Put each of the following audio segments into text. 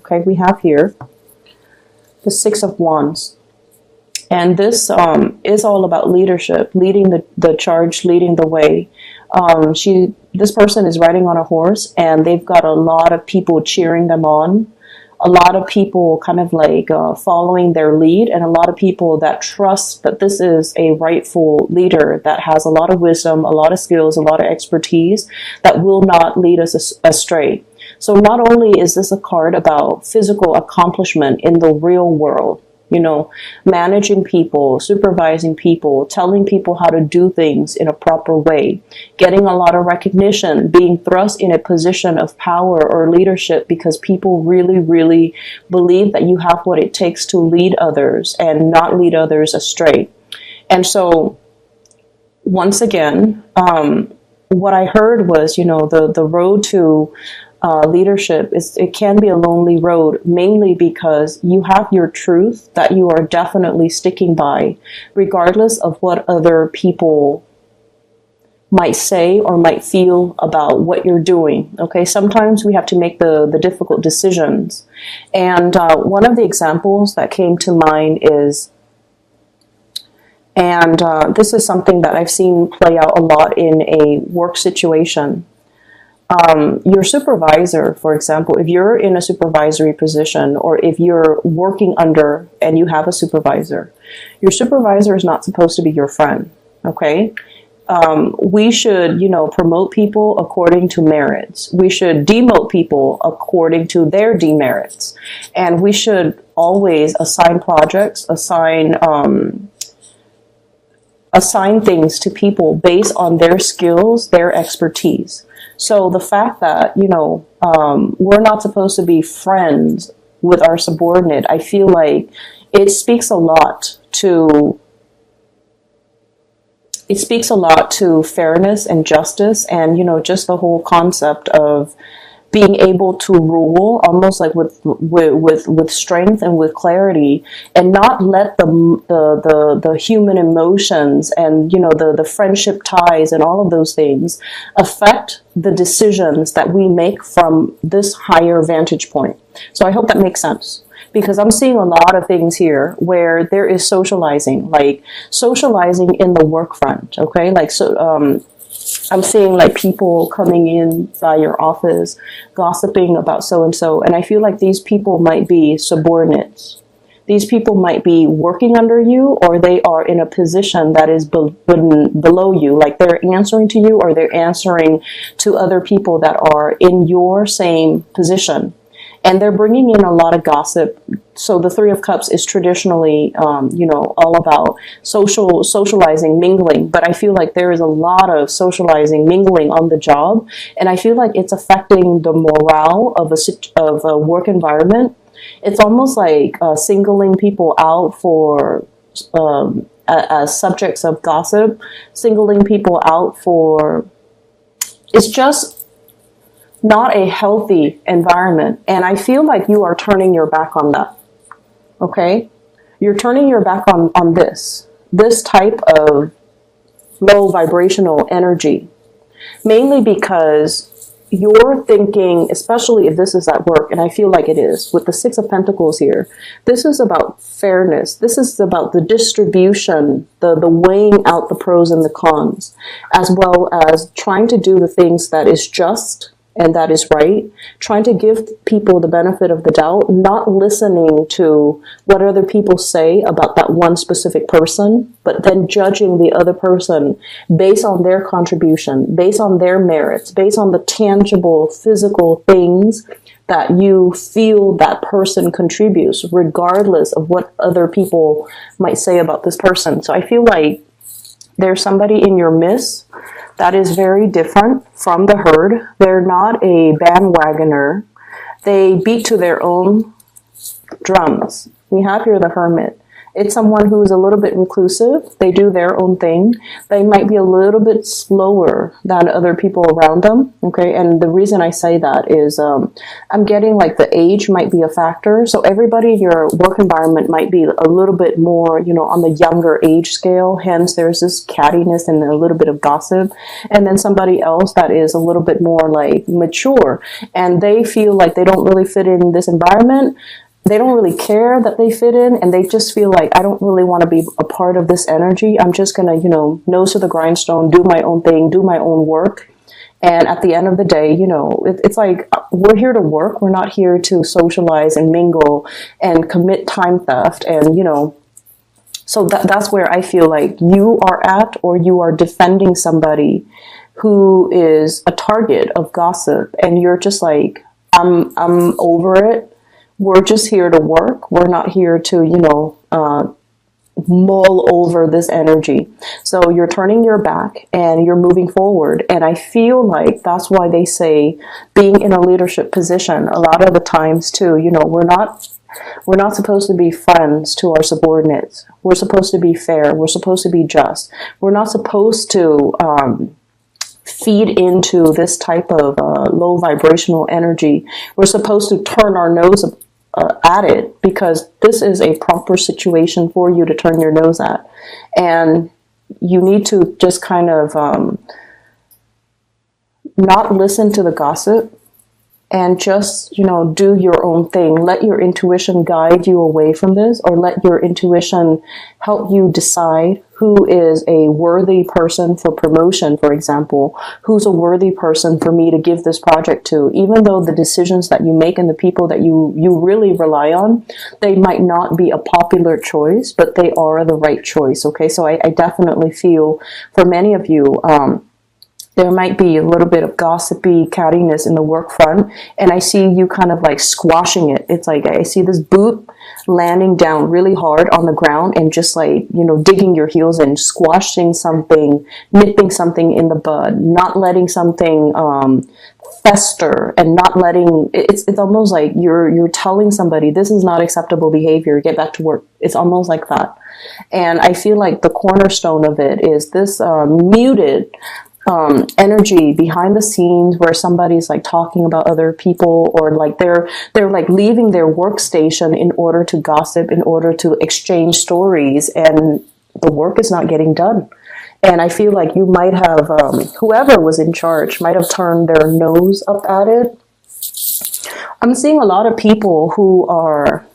Okay, we have here the Six of Wands. And this is all about leadership, leading the charge, leading the way. This person is riding on a horse, and they've got a lot of people cheering them on, a lot of people kind of like following their lead, and a lot of people that trust that this is a rightful leader that has a lot of wisdom, a lot of skills, a lot of expertise that will not lead us astray. So not only is this a card about physical accomplishment in the real world, you know, managing people, supervising people, telling people how to do things in a proper way, getting a lot of recognition, being thrust in a position of power or leadership because people really, really believe that you have what it takes to lead others and not lead others astray. And so, once again, what I heard was, you know, the road to leadership it can be a lonely road, mainly because you have your truth that you are definitely sticking by, regardless of what other people might say or might feel about what you're doing. Okay, sometimes we have to make the difficult decisions. And one of the examples that came to mind is, and this is something that I've seen play out a lot in a work situation. Your supervisor, for example, if you're in a supervisory position, or if you're working under and you have a supervisor, your supervisor is not supposed to be your friend. Okay. We should, you know, promote people according to merits. We should demote people according to their demerits. And we should always assign projects, assign things to people based on their skills, their expertise. So the fact that, you know, we're not supposed to be friends with our subordinate, I feel like it speaks a lot to fairness and justice, and, you know, just the whole concept of being able to rule almost like with strength and with clarity, and not let the human emotions and, you know, the friendship ties and all of those things affect the decisions that we make from this higher vantage point. So I hope that makes sense, because I'm seeing a lot of things here where there is socializing, like socializing in the work front. Okay, like I'm seeing like people coming in by your office, gossiping about so-and-so. And I feel like these people might be subordinates. These people might be working under you, or they are in a position that is below you. Like they're answering to you, or they're answering to other people that are in your same position. And they're bringing in a lot of gossip. So the Three of Cups is traditionally, you know, all about socializing, mingling. But I feel like there is a lot of socializing, mingling on the job. And I feel like it's affecting the morale of a work environment. It's almost like singling people out for as subjects of gossip, singling people out for, it's just not a healthy environment. And I feel like you are turning your back on that. Okay? You're turning your back on this type of low vibrational energy, mainly because you're thinking, especially if this is at work, and I feel like it is, with the Six of Pentacles here, this is about fairness. This is about the distribution, the weighing out the pros and the cons, as well as trying to do the things that is just and that is right, trying to give people the benefit of the doubt, not listening to what other people say about that one specific person, but then judging the other person based on their contribution, based on their merits, based on the tangible physical things that you feel that person contributes, regardless of what other people might say about this person. So I feel like there's somebody in your midst that is very different from the herd. They're not a bandwagoner. They beat to their own drums. We have here the Hermit. It's someone who is a little bit reclusive. They do their own thing. They might be a little bit slower than other people around them. Okay. And the reason I say that is I'm getting like the age might be a factor. So everybody in your work environment might be a little bit more, on the younger age scale. Hence, there's this cattiness and a little bit of gossip. And then somebody else that is a little bit more like mature, and they feel like they don't really fit in this environment. They don't really care that they fit in, and they just feel like, I don't really want to be a part of this energy. I'm just going to, nose to the grindstone, do my own thing, do my own work. And at the end of the day, it's like, we're here to work. We're not here to socialize and mingle and commit time theft. And, so that's where I feel like you are at, or you are defending somebody who is a target of gossip, and you're just like, I'm over it. We're just here to work. We're not here to, mull over this energy. So you're turning your back and you're moving forward. And I feel like that's why they say being in a leadership position, a lot of the times too, we're not supposed to be friends to our subordinates. We're supposed to be fair. We're supposed to be just. We're not supposed to feed into this type of low vibrational energy. We're supposed to turn our nose at it, because this is a proper situation for you to turn your nose at. And you need to just kind of not listen to the gossip, and just, do your own thing. Let your intuition guide you away from this, or let your intuition help you decide who is a worthy person for promotion, for example, who's a worthy person for me to give this project to. Even though the decisions that you make and the people that you really rely on, they might not be a popular choice, but they are the right choice. Okay, so I definitely feel for many of you, there might be a little bit of gossipy cattiness in the work front, and I see you kind of like squashing it. It's like I see this boot landing down really hard on the ground and just like, digging your heels in, squashing something, nipping something in the bud, not letting something fester, and not letting it's almost like you're telling somebody, this is not acceptable behavior, get back to work. It's almost like that. And I feel like the cornerstone of it is this muted energy behind the scenes, where somebody's like talking about other people, or like they're like leaving their workstation in order to gossip, in order to exchange stories, and the work is not getting done. And I feel like you might have, whoever was in charge might have turned their nose up at it. I'm seeing a lot of people who are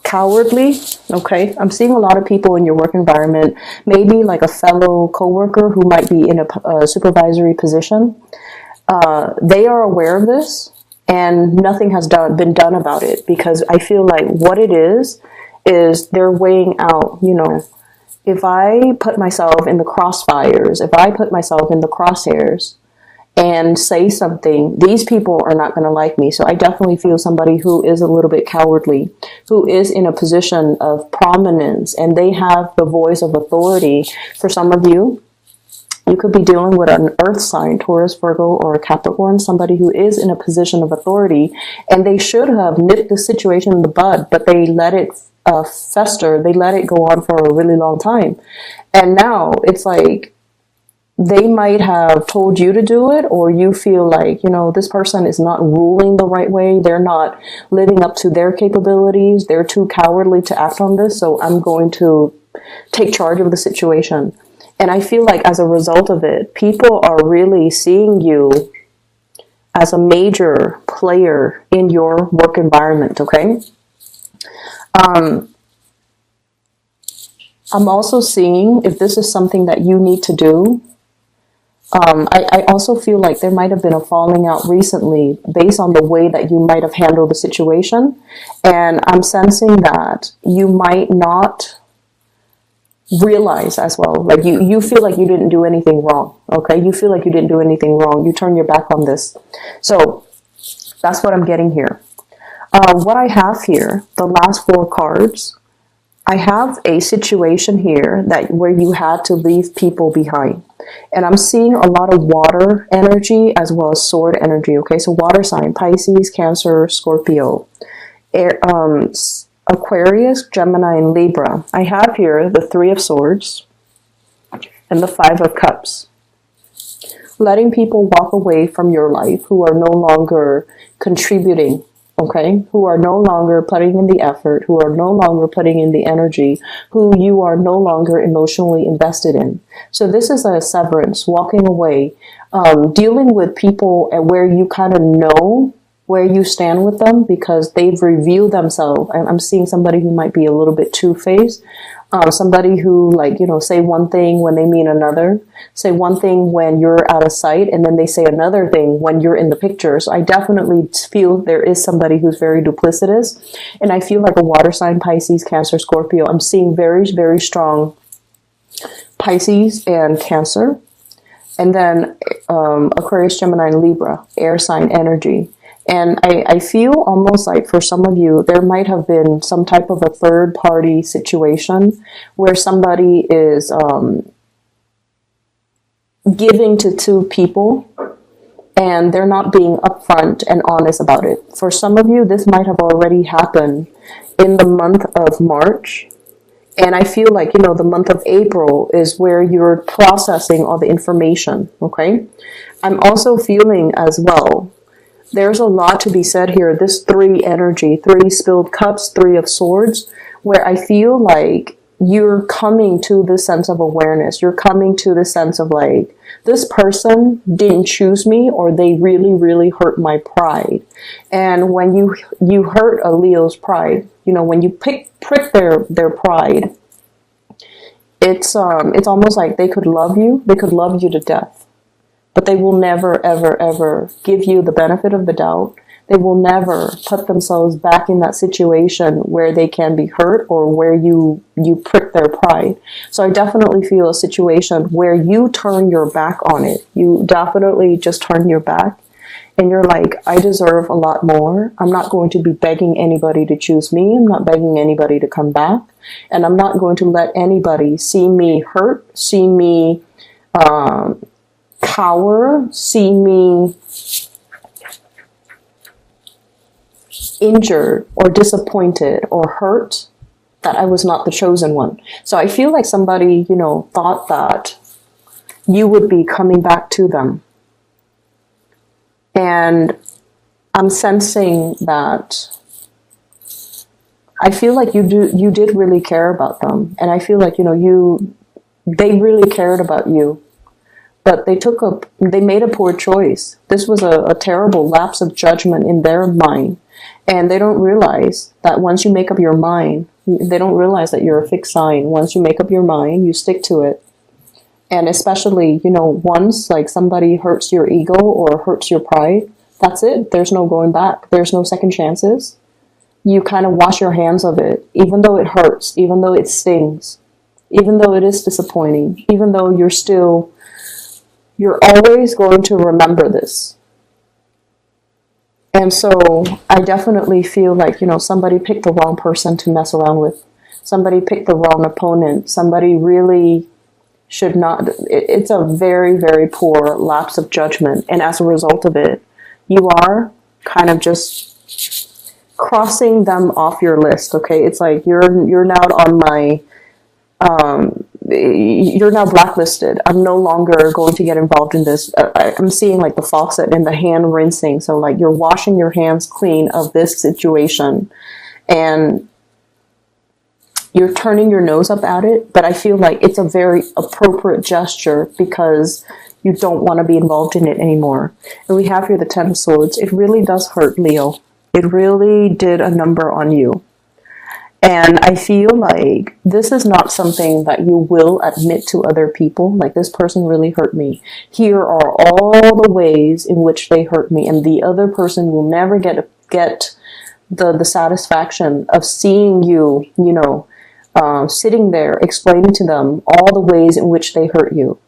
cowardly. Okay, I'm seeing a lot of people in your work environment, maybe like a fellow coworker who might be in a supervisory position. They are aware of this, and nothing has been done about it, because I feel like what it is they're weighing out, if I put myself in the crossfires, if I put myself in the crosshairs and say something, these people are not going to like me. So I definitely feel somebody who is a little bit cowardly, who is in a position of prominence, and they have the voice of authority. For some of you, you could be dealing with an earth sign, Taurus, Virgo, or Capricorn, somebody who is in a position of authority, and they should have nipped the situation in the bud, but they let it fester. They let it go on for a really long time. And now it's like, they might have told you to do it, or you feel like, this person is not ruling the right way. They're not living up to their capabilities. They're too cowardly to act on this. So I'm going to take charge of the situation. And I feel like as a result of it, people are really seeing you as a major player in your work environment. Okay. I'm also seeing, if this is something that you need to do, I also feel like there might have been a falling out recently based on the way that you might have handled the situation. And I'm sensing that you might not realize as well. Like you feel like you didn't do anything wrong. Okay. You feel like you didn't do anything wrong. You turn your back on this. So that's what I'm getting here. What I have here, the last 4 cards, I have a situation here where you had to leave people behind. And I'm seeing a lot of water energy as well as sword energy. Okay, so water sign, Pisces, Cancer, Scorpio. Aquarius, Gemini, and Libra. I have here the Three of Swords and the Five of Cups. Letting people walk away from your life who are no longer contributing, okay? Who are no longer putting in the effort, who are no longer putting in the energy, who you are no longer emotionally invested in. So this is a severance, walking away, dealing with people and where you kind of know where you stand with them because they've revealed themselves. I'm seeing somebody who might be a little bit two-faced. Somebody who, like, you know, say one thing when they mean another, say one thing when you're out of sight, and then they say another thing when you're in the picture. So I definitely feel there is somebody who's very duplicitous, and I feel like a water sign, Pisces, Cancer, Scorpio. I'm seeing very, very strong Pisces and Cancer, and then Aquarius, Gemini, and Libra, air sign energy. And I feel almost like for some of you, there might have been some type of a third party situation where somebody is giving to two people and they're not being upfront and honest about it. For some of you, this might have already happened in the month of March. And I feel like, you know, the month of April is where you're processing all the information, okay? I'm also feeling as well, there's a lot to be said here. This three energy, three spilled cups, Three of Swords, where I feel like you're coming to this sense of awareness. You're coming to the sense of like, this person didn't choose me, or they really, really hurt my pride. And when you hurt a Leo's pride, you know, when you prick their pride, it's almost like they could love you to death. But they will never, ever, ever give you the benefit of the doubt. They will never put themselves back in that situation where they can be hurt or where you prick their pride. So I definitely feel a situation where you turn your back on it. You definitely just turn your back and you're like, I deserve a lot more. I'm not going to be begging anybody to choose me. I'm not begging anybody to come back. And I'm not going to let anybody see me hurt, see me cower, see me injured or disappointed or hurt that I was not the chosen one. So I feel like somebody, you know, thought that you would be coming back to them. And I'm sensing that I feel like you did really care about them. And I feel like, you know, they really cared about you. But they made a poor choice. This was a terrible lapse of judgment in their mind. And they don't realize that once you make up your mind, they don't realize that you're a fixed sign. Once you make up your mind, you stick to it. And especially, you know, once like somebody hurts your ego or hurts your pride, that's it. There's no going back. There's no second chances. You kind of wash your hands of it, even though it hurts, even though it stings, even though it is disappointing, even though you're always going to remember this. And so I definitely feel like, you know, somebody picked the wrong person to mess around with. Somebody picked the wrong opponent. Somebody really should not. It's a very, very poor lapse of judgment. And as a result of it, you are kind of just crossing them off your list, okay? It's like you're now on my you're now blacklisted. I'm no longer going to get involved in this. I'm seeing like the faucet and the hand rinsing. So like you're washing your hands clean of this situation and you're turning your nose up at it. But I feel like it's a very appropriate gesture because you don't want to be involved in it anymore. And we have here the Ten of Swords. It really does hurt, Leo. It really did a number on you. And I feel like this is not something that you will admit to other people. Like, this person really hurt me. Here are all the ways in which they hurt me. And the other person will never get the satisfaction of seeing you, you know, sitting there explaining to them all the ways in which they hurt you.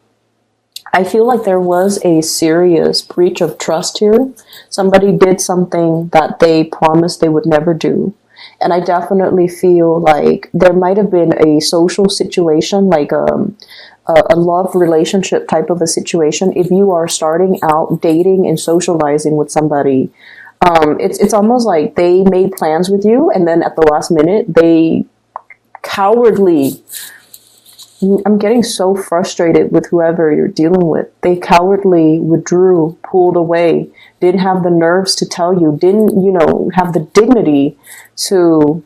I feel like there was a serious breach of trust here. Somebody did something that they promised they would never do. And I definitely feel like there might have been a social situation, like a love relationship type of a situation. If you are starting out dating and socializing with somebody, It's almost like they made plans with you, and then at the last minute, they cowardly. I'm getting so frustrated with whoever you're dealing with. They cowardly withdrew, pulled away, didn't have the nerves to tell you, didn't, have the dignity to,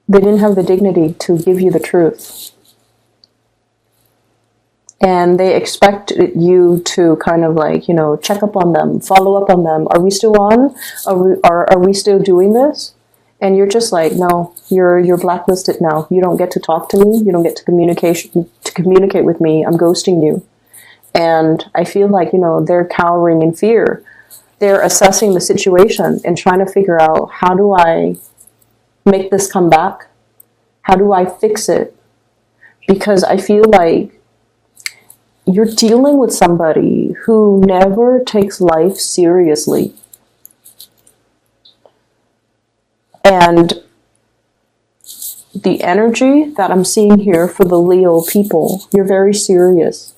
they didn't have the dignity to give you the truth. And they expect you to kind of like, check up on them, follow up on them. Are we still on? Are we still doing this? And you're just like, no, you're blacklisted now. You don't get to talk to me. You don't get to communicate with me. I'm ghosting you. And I feel like, they're cowering in fear. They're assessing the situation and trying to figure out, how do I make this come back? How do I fix it? Because I feel like you're dealing with somebody who never takes life seriously. And the energy that I'm seeing here for the Leo people, you're very serious.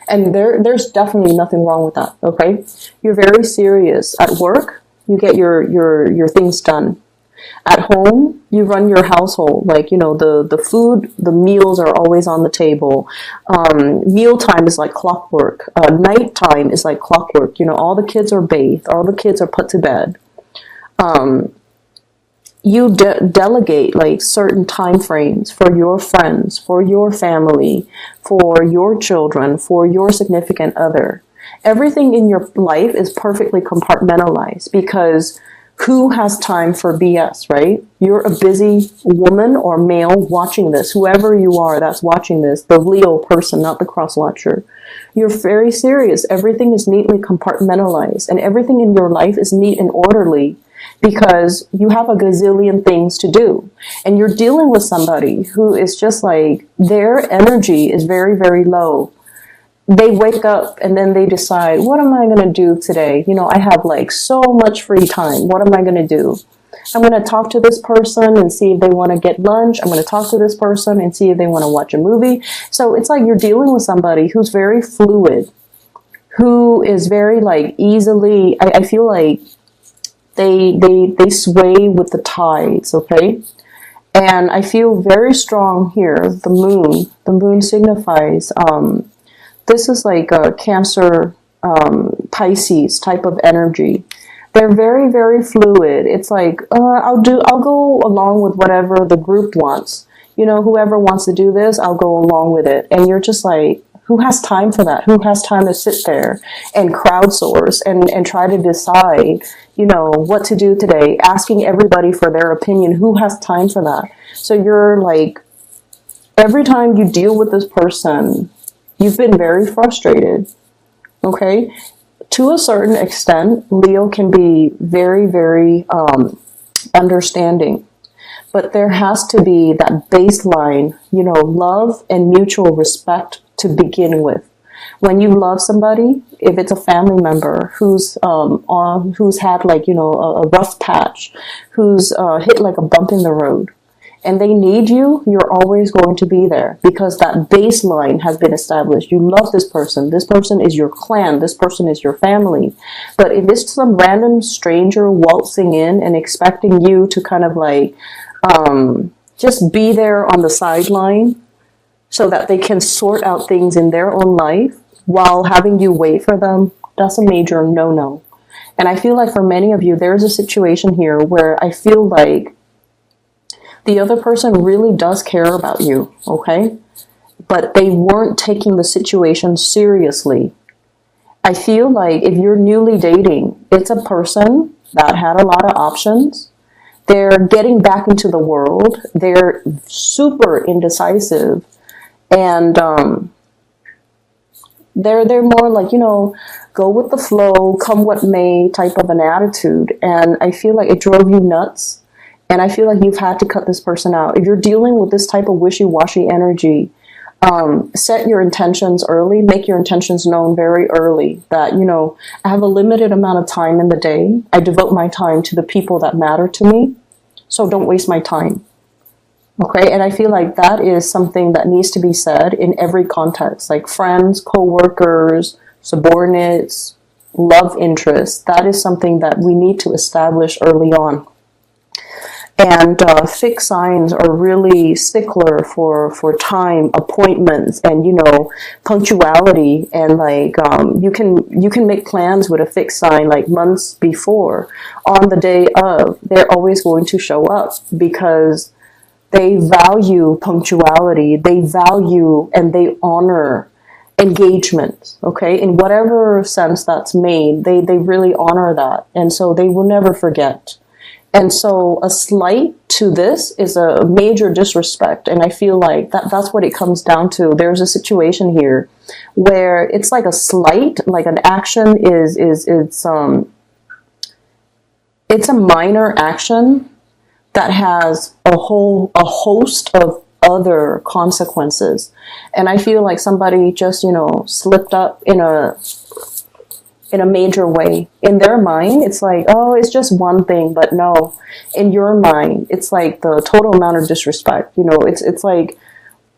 And there's definitely nothing wrong with that, okay? You're very serious. At work, you get your things done. At home, you run your household. Like, the food, the meals are always on the table. Mealtime is like clockwork. Nighttime is like clockwork. All the kids are bathed. All the kids are put to bed. You delegate like certain time frames for your friends, for your family, for your children, for your significant other. Everything in your life is perfectly compartmentalized, because who has time for BS, right? You're a busy woman or male watching this, whoever you are that's watching this, the Leo person, not the cross watcher. You're very serious. Everything is neatly compartmentalized, and everything in your life is neat and orderly, because you have a gazillion things to do. And you're dealing with somebody who is just like, their energy is very, very low. They wake up and then they decide, what am I going to do today? I have like so much free time. What am I going to do? I'm going to talk to this person and see if they want to get lunch. I'm going to talk to this person and see if they want to watch a movie. So it's like you're dealing with somebody who's very fluid, who is very like easily, I feel like they sway with the tides, okay? And I feel very strong here. The moon signifies, this is like a Cancer, Pisces type of energy. They're very, very fluid. It's like, I'll go along with whatever the group wants. Whoever wants to do this, I'll go along with it. And you're just like, who has time for that? Who has time to sit there and crowdsource and try to decide, what to do today, asking everybody for their opinion? Who has time for that? So you're like, every time you deal with this person, you've been very frustrated, okay? To a certain extent, Leo can be very, very understanding. But there has to be that baseline, love and mutual respect to begin with. When you love somebody, if it's a family member who's had like, a rough patch, who's hit like a bump in the road, and they need you, you're always going to be there, because that baseline has been established. You love this person is your clan, this person is your family. But if it's some random stranger waltzing in and expecting you to kind of like just be there on the sideline so that they can sort out things in their own life while having you wait for them, that's a major no-no. And I feel like for many of you, there's a situation here where I feel like the other person really does care about you, okay? But they weren't taking the situation seriously. I feel like if you're newly dating, it's a person that had a lot of options. They're getting back into the world. They're super indecisive. And they're more like, go with the flow, come what may type of an attitude. And I feel like it drove you nuts. And I feel like you've had to cut this person out. If you're dealing with this type of wishy-washy energy, set your intentions early, make your intentions known very early. That, I have a limited amount of time in the day. I devote my time to the people that matter to me. So don't waste my time. Okay, and I feel like that is something that needs to be said in every context, like friends, co-workers, subordinates, love interest, that is something that we need to establish early on. And fixed signs are really stickler for time, appointments, and punctuality. And like you can make plans with a fixed sign like months before. On the day of, they're always going to show up because they value punctuality. They value and they honor engagement. Okay, in whatever sense that's made, they really honor that, and so they will never forget. And so a slight to this is a major disrespect. And I feel like that's what it comes down to. There's a situation here where it's like a slight, like an action it's a minor action that has a host of other consequences. And I feel like somebody just, slipped up in a major way. In their mind, it's like, oh, it's just one thing. But no, in your mind, it's like the total amount of disrespect. It's like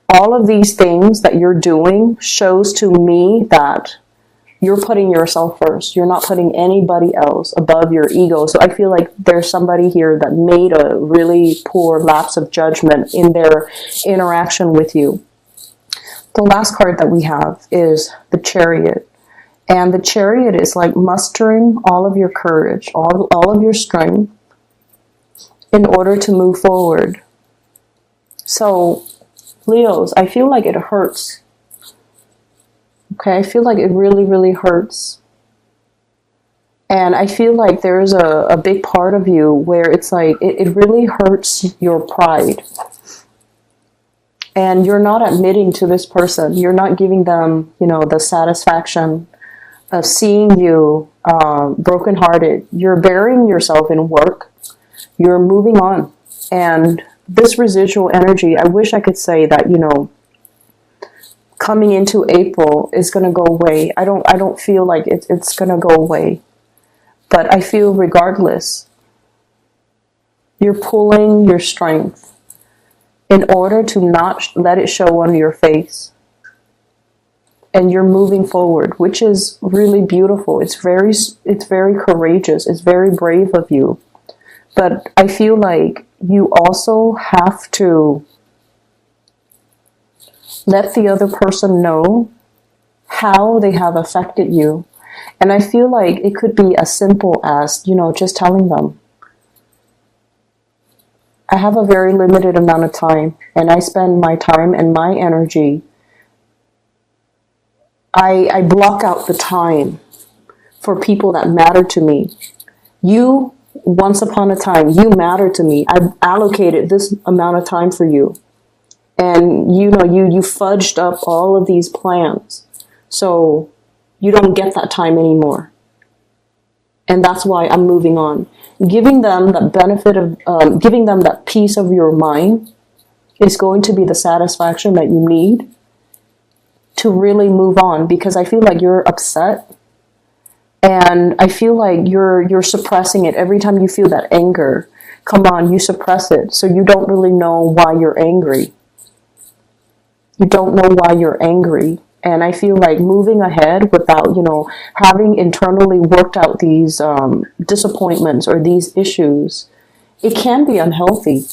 all of these things that you're doing shows to me that you're putting yourself first. You're not putting anybody else above your ego. So I feel like there's somebody here that made a really poor lapse of judgment in their interaction with you. The last card that we have is the Chariot. And the Chariot is like mustering all of your courage, all of your strength in order to move forward. So, Leos, I feel like it hurts. Okay, I feel like it really, really hurts. And I feel like there's a big part of you where it's like, it really hurts your pride. And you're not admitting to this person. You're not giving them, the satisfaction of seeing you brokenhearted. You're burying yourself in work. You're moving on. And this residual energy, I wish I could say that, coming into April is going to go away. I don't feel like it's going to go away. But I feel regardless, you're pulling your strength in order to not let it show on your face. And you're moving forward, which is really beautiful. It's very courageous. It's very brave of you. But I feel like you also have to let the other person know how they have affected you. And I feel like it could be as simple as, just telling them, I have a very limited amount of time, and I spend my time and my energy. I block out the time for people that matter to me. You, once upon a time, you matter to me. I've allocated this amount of time for you. And you fudged up all of these plans. So you don't get that time anymore. And that's why I'm moving on. Giving them the benefit of, giving them that peace of your mind is going to be the satisfaction that you need to really move on, because I feel like you're upset, and I feel like you're suppressing it. Every time you feel that anger come on, you suppress it, so you don't really know why you're angry. You don't know why you're angry. And I feel like moving ahead without, having internally worked out these disappointments or these issues, it can be unhealthy.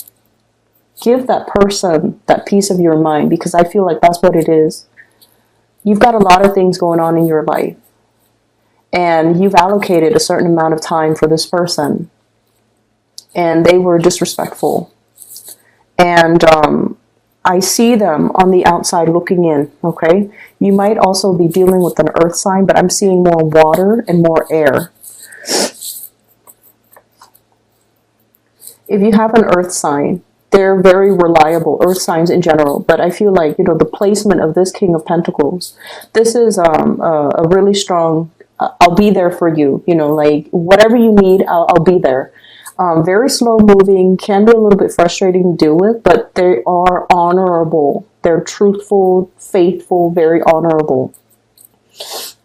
Give that person that peace of your mind, because I feel like that's what it is. You've got a lot of things going on in your life, and you've allocated a certain amount of time for this person, and they were disrespectful. And I see them on the outside looking in, okay? You might also be dealing with an earth sign, but I'm seeing more water and more air. If you have an earth sign, they're very reliable, earth signs in general. But I feel like, the placement of this King of Pentacles, this is a really strong, I'll be there for you. Like whatever you need, I'll be there. Very slow moving, can be a little bit frustrating to deal with, but they are honorable. They're truthful, faithful, very honorable.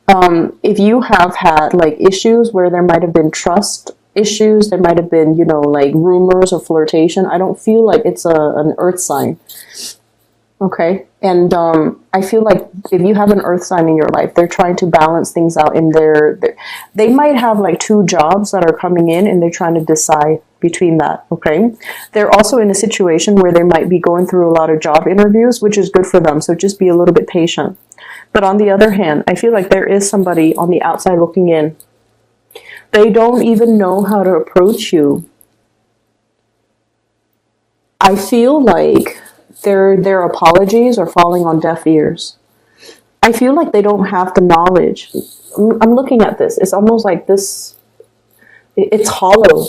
If you have had like issues where there might have been trust issues, there might have been, like rumors or flirtation, I don't feel like it's an earth sign. Okay? And I feel like if you have an earth sign in your life, they're trying to balance things out in they might have like two jobs that are coming in and they're trying to decide between that, okay? They're also in a situation where they might be going through a lot of job interviews, which is good for them, so just be a little bit patient. But on the other hand, I feel like there is somebody on the outside looking in. They don't even know how to approach you. I feel like their apologies are falling on deaf ears. I feel like they don't have the knowledge. I'm looking at this. It's almost like this, it's hollow.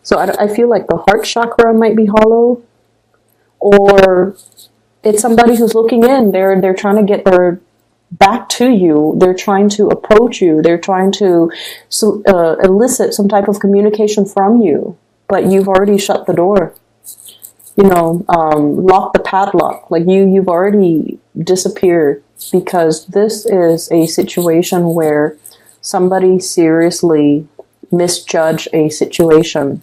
So I feel like the heart chakra might be hollow, or it's somebody who's looking in. They're trying to get their back to you. They're trying to approach you. They're trying to elicit some type of communication from you, but you've already shut the door. Lock the padlock. Like you've already disappeared, because this is a situation where somebody seriously misjudged a situation.